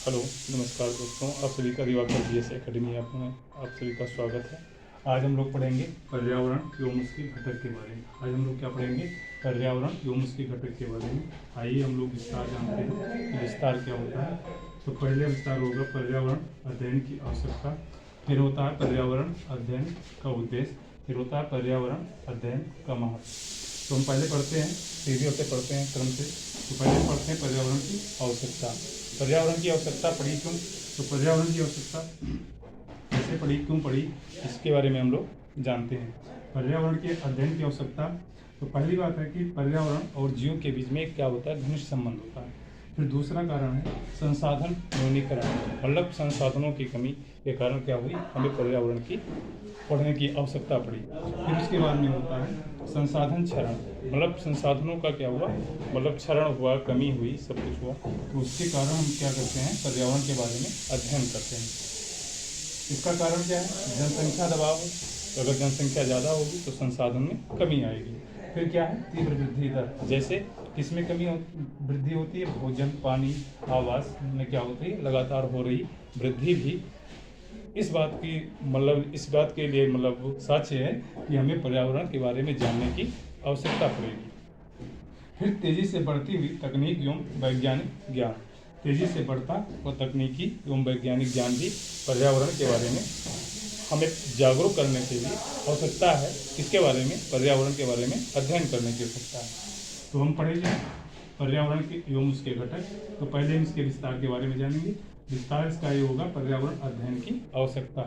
Hello नमस्कार दोस्तों, आप सभी का दिवाकर जीएस एकेडमी ऐप में आप सभी का स्वागत है। आज हम लोग पढ़ेंगे पर्यावरण एवं उसके घटक के बारे में। आज हम लोग क्या पढ़ेंगे? पर्यावरण एवं उसके घटक के बारे में। आइए हम लोग विस्तार जानते हैं कि विस्तार क्या होता है। तो पहले विस्तार होगा पर्यावरण अध्ययन की आवश्यकता, फिर होता है पर्यावरण अध्ययन का उद्देश्य, फिर होता है पर्यावरण अध्ययन का महत्व। तो हम पहले पढ़ते हैं, सीधी होते पढ़ते हैं क्रम से। तो पहले पढ़ते हैं पर्यावरण की आवश्यकता। पर्यावरण की आवश्यकता पड़ी क्यों? तो पर्यावरण की आवश्यकता कैसे पड़ी, क्यों पड़ी, इसके बारे में हम लोग जानते हैं। पर्यावरण के अध्ययन की आवश्यकता, तो पहली बात है कि पर्यावरण और जीव के बीच में क्या होता है? घनिष्ठ संबंध होता है। फिर दूसरा कारण है संसाधन न्यूनीकरण, मतलब संसाधनों की कमी के कारण क्या हुई? हमें पर्यावरण की पढ़ने की आवश्यकता पड़ी। फिर उसके बाद में होता है संसाधन क्षरण, मतलब संसाधनों का क्या हुआ? मतलब क्षरण हुआ, कमी हुई, सब कुछ हुआ। तो उसके कारण हम क्या करते हैं? पर्यावरण के बारे में अध्ययन करते हैं। इसका कारण क्या है? जनसंख्या दबाव है। तो अगर जनसंख्या ज़्यादा होगी तो संसाधन में कमी आएगी। फिर क्या है? तीव्र वृद्धि दर, जैसे किसमें वृद्धि होती है? भोजन, पानी, आवास में क्या होती है? लगातार हो रही वृद्धि भी इस बात के लिए साक्ष्य है कि हमें पर्यावरण के बारे में जानने की आवश्यकता पड़ेगी। फिर तेजी से बढ़ती हुई तकनीक एवं वैज्ञानिक ज्ञान, तेजी से बढ़ता और तकनीकी एवं वैज्ञानिक ज्ञान भी पर्यावरण के बारे में हमें जागरूक करने के लिए आवश्यकता है। इसके बारे में, पर्यावरण के बारे में अध्ययन करने की आवश्यकता है। तो हम पढ़ेंगे पर्यावरण के एवं उसके घटक। तो पहले हम इसके विस्तार के बारे में जानेंगे। विस्तार इसका ये होगा पर्यावरण अध्ययन की आवश्यकता,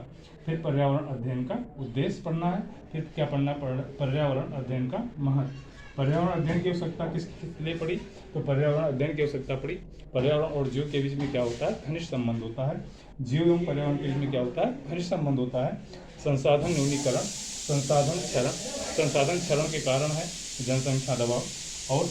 फिर पर्यावरण अध्ययन का उद्देश्य पढ़ना है, फिर क्या पढ़ना? पर्यावरण अध्ययन का महत्व। पर्यावरण अध्ययन की आवश्यकता किसके लिए पड़ी? तो पर्यावरण अध्ययन की आवश्यकता पड़ी पर्यावरण और जीव के बीच में क्या होता है? घनिष्ठ संबंध होता है। जीव एवं पर्यावरण के बीच में क्या होता है? घनिष्ठ संबंध होता है। संसाधन न्यूनीकरण, संसाधन क्षरण के कारण है जनसंख्या दबाव और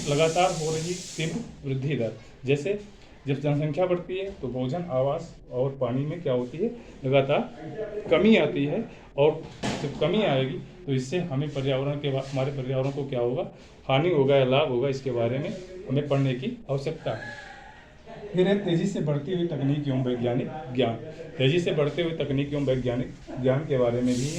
लगातार हो रही तीव्र वृद्धि दर। जैसे जब जनसंख्या बढ़ती है तो भोजन, आवास और पानी में क्या होती है? लगातार कमी आती है। और जब कमी आएगी तो इससे हमें हमारे पर्यावरण को क्या होगा? हानि होगा या लाभ होगा, इसके बारे में हमें पढ़ने की आवश्यकता है। फिर है तेजी से बढ़ती हुई तकनीक एवं वैज्ञानिक ज्ञान। तेजी से बढ़ते हुए तकनीक एवं वैज्ञानिक ज्ञान के बारे में भी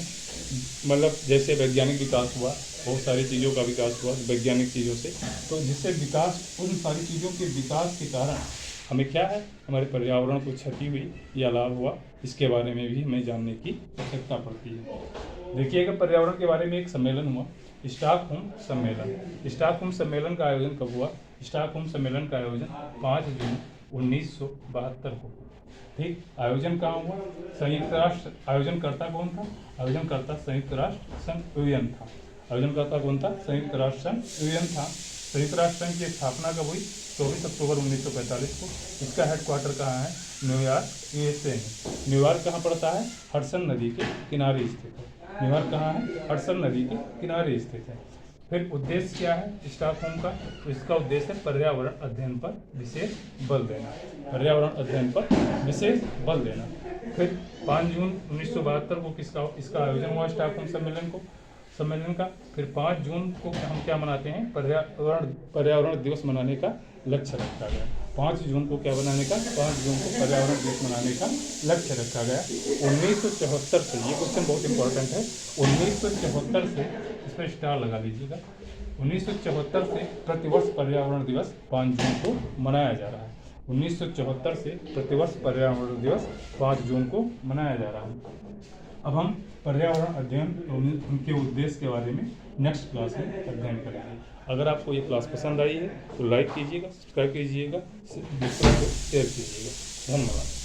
जैसे वैज्ञानिक विकास हुआ, बहुत सारी चीज़ों का विकास हुआ वैज्ञानिक चीज़ों से, तो जिससे विकास, उन सारी चीज़ों के विकास के कारण हमें क्या है? हमारे पर्यावरण को क्षति हुई या लाभ हुआ, इसके बारे में भी हमें जानने की आवश्यकता पड़ती है। देखिएगा, पर्यावरण के बारे में एक सम्मेलन हुआ, स्टॉकहोम सम्मेलन। स्टॉकहोम सम्मेलन का आयोजन कब हुआ? स्टॉकहोम सम्मेलन का आयोजन 5 जून 1972 को। ठीक, आयोजन कहाँ हुआ? संयुक्त राष्ट्र। आयोजनकर्ता कौन था? आयोजनकर्ता संयुक्त राष्ट्र संघ यूएन था। आयोजनकर्ता कौन था? संयुक्त राष्ट्र संघ यूएन था। संयुक्त राष्ट्र संघ की स्थापना कब हुई? 24 अक्टूबर 1945 को। इसका हेडक्वार्टर कहाँ है? न्यूयॉर्क, यूएसए में। न्यूयॉर्क कहाँ पड़ता है? हडसन नदी के किनारे स्थित है। न्यूयॉर्क कहाँ है? हडसन नदी के किनारे स्थित है। फिर उद्देश्य क्या है स्टॉकहोम का? तो इसका उद्देश्य है पर्यावरण अध्ययन पर विशेष बल देना। पर्यावरण अध्ययन पर विशेष बल देना। फिर 5 जून 1972 को इसका आयोजन हुआ स्टॉकहोम सम्मेलन का। फिर 5 जून को हम क्या मनाते हैं? पर्यावरण दिवस मनाने का लक्ष्य रखा गया। 5 जून को क्या बनाने का? 5 जून को पर्यावरण दिवस मनाने का लक्ष्य रखा गया। 1974 से, ये क्वेश्चन बहुत इंपॉर्टेंट है, 1974 से, इसमें स्टार लगा लीजिएगा, 1974 से प्रतिवर्ष पर्यावरण दिवस 5 जून को मनाया जा रहा है। 1974 से प्रतिवर्ष पर्यावरण दिवस 5 जून को मनाया जा रहा है। अब हम पर्यावरण अध्ययन उनके उद्देश्य के बारे में नेक्स्ट क्लास में अध्ययन करेंगे। अगर आपको ये क्लास पसंद आई है तो लाइक कीजिएगा, सब्सक्राइब कीजिएगा, दूसरों को शेयर कीजिएगा। धन्यवाद।